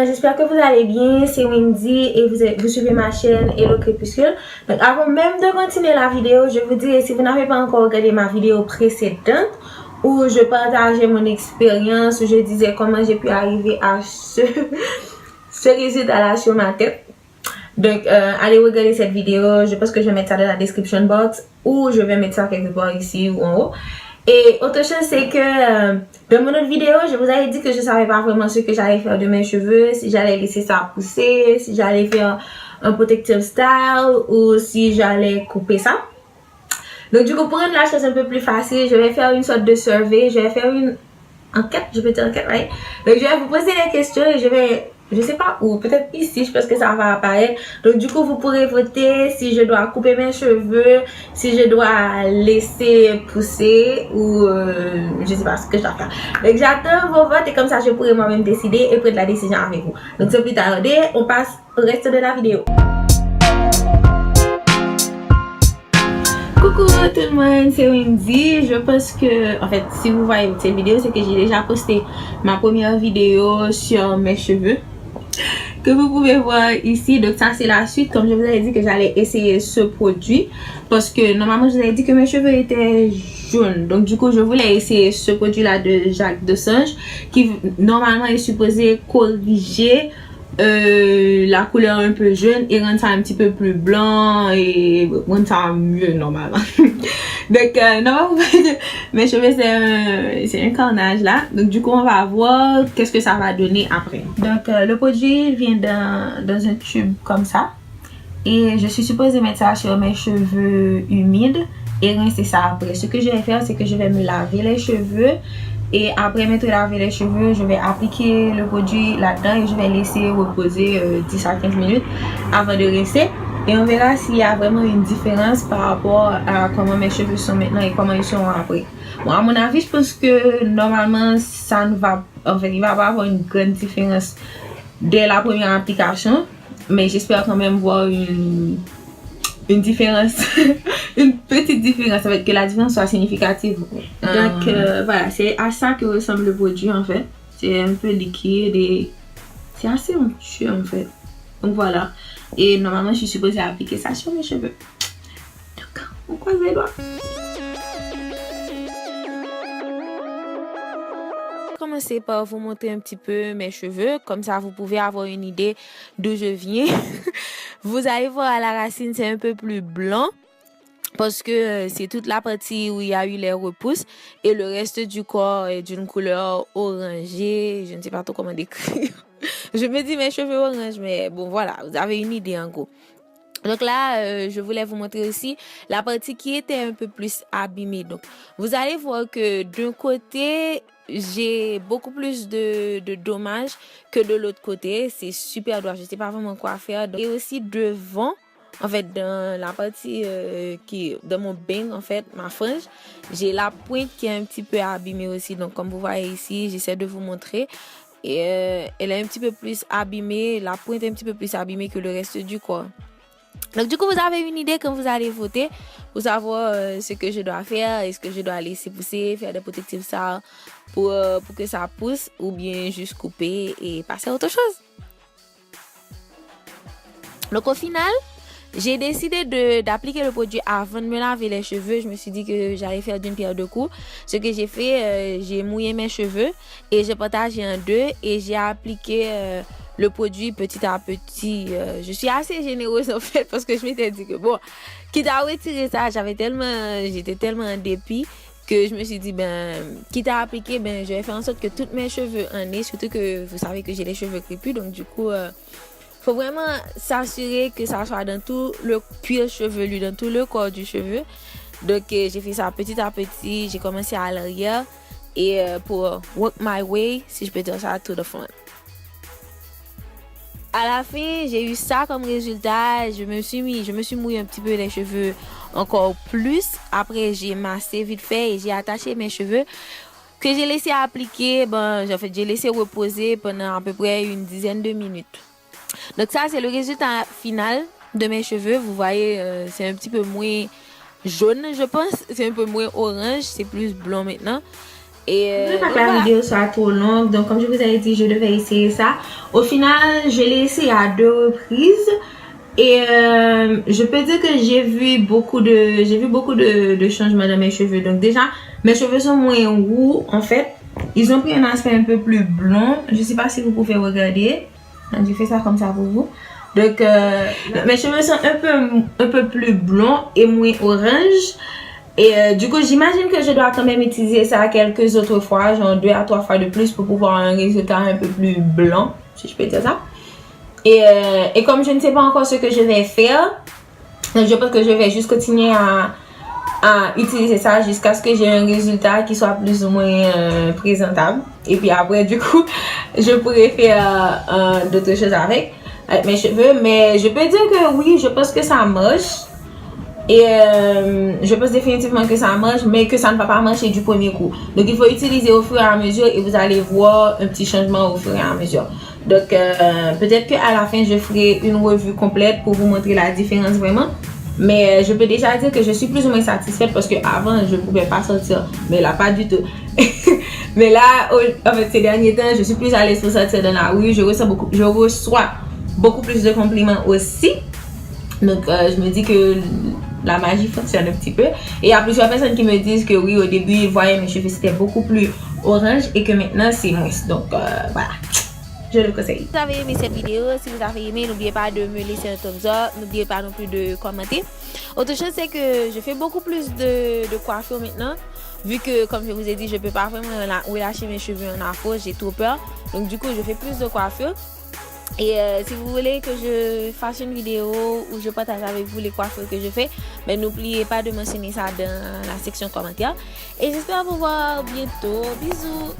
J'espère que vous allez bien, c'est Wendy et vous suivez ma chaîne Hello Crépuscule. Donc avant même de continuer la vidéo, je vous dis, si vous n'avez pas encore regardé ma vidéo précédente où je partageais mon expérience, où je disais comment j'ai pu arriver à ce résultat-là sur ma tête. Donc allez regarder cette vidéo, je pense que je vais mettre ça dans la description box ou je vais mettre ça quelque part ici ou en haut. Et autre chose, c'est que dans mon autre vidéo, je vous avais dit que je ne savais pas vraiment ce que j'allais faire de mes cheveux, si j'allais laisser ça pousser, si j'allais faire un protective style ou si j'allais couper ça. Donc du coup, pour rendre la chose un peu plus facile, je vais faire une sorte de survey, je vais faire une enquête, je peux dire enquête, right? Donc je vais vous poser des questions et je sais pas où, peut-être ici, je pense que ça va apparaître. Donc du coup, vous pourrez voter si je dois couper mes cheveux, si je dois laisser pousser ou je sais pas ce que je dois faire. Donc j'attends vos votes et comme ça, je pourrai moi-même décider et prendre la décision avec vous. Donc sans plus tarder, on passe au reste de la vidéo. Coucou tout le monde, c'est Wendy. Je pense que, en fait, si vous voyez cette vidéo, c'est que j'ai déjà posté ma première vidéo sur mes cheveux que vous pouvez voir ici. Donc ça c'est la suite, comme je vous avais dit que j'allais essayer ce produit parce que normalement je vous avais dit que mes cheveux étaient jaunes. Donc du coup je voulais essayer ce produit là de Jacques Dessange qui normalement est supposé corriger la couleur un peu jaune et rendre ça un petit peu plus blanc et rendre ça mieux normalement. Donc normalement mes cheveux c'est un carnage là. Donc du coup on va voir qu'est-ce que ça va donner après. Donc le produit vient dans un tube comme ça et je suis supposée mettre ça sur mes cheveux humides et rincer ça après. Ce que je vais faire, c'est que je vais me laver les cheveux. Et après m'être lavé les cheveux, je vais appliquer le produit là-dedans et je vais laisser reposer 10 à 15 minutes avant de rincer. Et on verra s'il y a vraiment une différence par rapport à comment mes cheveux sont maintenant et comment ils sont après. Bon, à mon avis, je pense que normalement, ça ne va, en fait, il va pas avoir une grande différence dès la première application. Mais j'espère quand même voir une différence, une petite différence, avec que la différence soit significative. Donc voilà, c'est à ça que ressemble le produit en fait. C'est un peu liquide et c'est assez onctueux en fait. Donc voilà. Et normalement, je suis supposée appliquer ça sur mes cheveux. Donc, on croise les doigts. Commencer par vous montrer un petit peu mes cheveux, comme ça vous pouvez avoir une idée d'où je viens. Vous allez voir à la racine c'est un peu plus blanc parce que c'est toute la partie où il y a eu les repousses et le reste du corps est d'une couleur orangée, je ne sais pas trop comment décrire. Je me dis mes cheveux orange, mais bon voilà, vous avez une idée en gros. Donc là, je voulais vous montrer aussi la partie qui était un peu plus abîmée. Donc, vous allez voir que d'un côté, j'ai beaucoup plus de dommages que de l'autre côté. C'est super droit, je ne sais pas vraiment quoi faire. Donc, et aussi devant, en fait, dans la partie dans mon bang, en fait, ma frange, j'ai la pointe qui est un petit peu abîmée aussi. Donc, comme vous voyez ici, j'essaie de vous montrer. Et elle est un petit peu plus abîmée, la pointe est un petit peu plus abîmée que le reste du corps. Donc du coup vous avez une idée quand vous allez voter pour savoir ce que je dois faire, est-ce que je dois laisser pousser, faire des protectifs ça pour que ça pousse ou bien juste couper et passer à autre chose. Donc au final, j'ai décidé d'appliquer le produit avant de me laver les cheveux. Je me suis dit que j'allais faire d'une pierre deux coups. Ce que j'ai fait, j'ai mouillé mes cheveux et j'ai partagé en deux et j'ai appliqué le produit petit à petit. Je suis assez généreuse en fait parce que je m'étais dit que bon, quitte à retirer ça, j'étais tellement en dépit que je me suis dit quitte à appliquer, je vais faire en sorte que tous mes cheveux en aient, surtout que vous savez que j'ai les cheveux crépus, donc du coup faut vraiment s'assurer que ça soit dans tout le cuir chevelu, dans tout le corps du cheveu. Donc j'ai fait ça petit à petit, j'ai commencé à l'arrière et pour work my way, si je peux dire ça, to the front. À la fin, j'ai eu ça comme résultat. Je me suis mouillé un petit peu les cheveux encore plus. Après, j'ai massé vite fait et j'ai attaché mes cheveux que j'ai laissé appliquer. J'ai laissé reposer pendant à peu près une dizaine de minutes. Donc ça, c'est le résultat final de mes cheveux. Vous voyez, c'est un petit peu moins jaune, je pense. C'est un peu moins orange. C'est plus blanc maintenant. Et je ne veux pas que la vidéo soit trop longue, donc comme je vous avais dit, je devais essayer ça. Au final, je l'ai essayé à 2 reprises. Et je peux dire que j'ai vu beaucoup de changements dans mes cheveux. Donc déjà, mes cheveux sont moins roux en fait. Ils ont pris un aspect un peu plus blond. Je ne sais pas si vous pouvez regarder. Je fais ça comme ça pour vous. Donc mes cheveux sont un peu plus blonds et moins orange. Et du coup, j'imagine que je dois quand même utiliser ça quelques autres fois, genre 2 à 3 fois de plus pour pouvoir avoir un résultat un peu plus blanc, si je peux dire ça. Et comme je ne sais pas encore ce que je vais faire, donc je pense que je vais juste continuer à utiliser ça jusqu'à ce que j'ai un résultat qui soit plus ou moins présentable. Et puis après, du coup, je pourrais faire d'autres choses avec mes cheveux. Mais je peux dire que oui, je pense que ça marche. Et je pense définitivement que ça marche, mais que ça ne va pas marcher du premier coup. Donc il faut utiliser au fur et à mesure et vous allez voir un petit changement au fur et à mesure. Donc peut-être qu'à la fin je ferai une revue complète pour vous montrer la différence vraiment. Mais je peux déjà dire que je suis plus ou moins satisfaite parce qu'avant je ne pouvais pas sortir. Mais là pas du tout. Mais là, en fait, ces derniers temps, je suis plus à l'aise pour sortir dans la rue. Je reçois beaucoup plus de compliments aussi. Donc je me dis que la magie fonctionne un petit peu. Et il y a plusieurs personnes qui me disent que oui, au début, ils voyaient mes cheveux, c'était beaucoup plus orange et que maintenant, c'est moins. Donc voilà, je le conseille. Si vous avez aimé cette vidéo, si vous avez aimé, n'oubliez pas de me laisser un thumbs up. N'oubliez pas non plus de commenter. Autre chose, c'est que je fais beaucoup plus de coiffure maintenant. Vu que, comme je vous ai dit, je ne peux pas vraiment relâcher mes cheveux en afro, j'ai trop peur. Donc du coup, je fais plus de coiffure. Et si vous voulez que je fasse une vidéo où je partage avec vous les coiffures que je fais, ben n'oubliez pas de mentionner ça dans la section commentaires. Et j'espère vous voir bientôt. Bisous!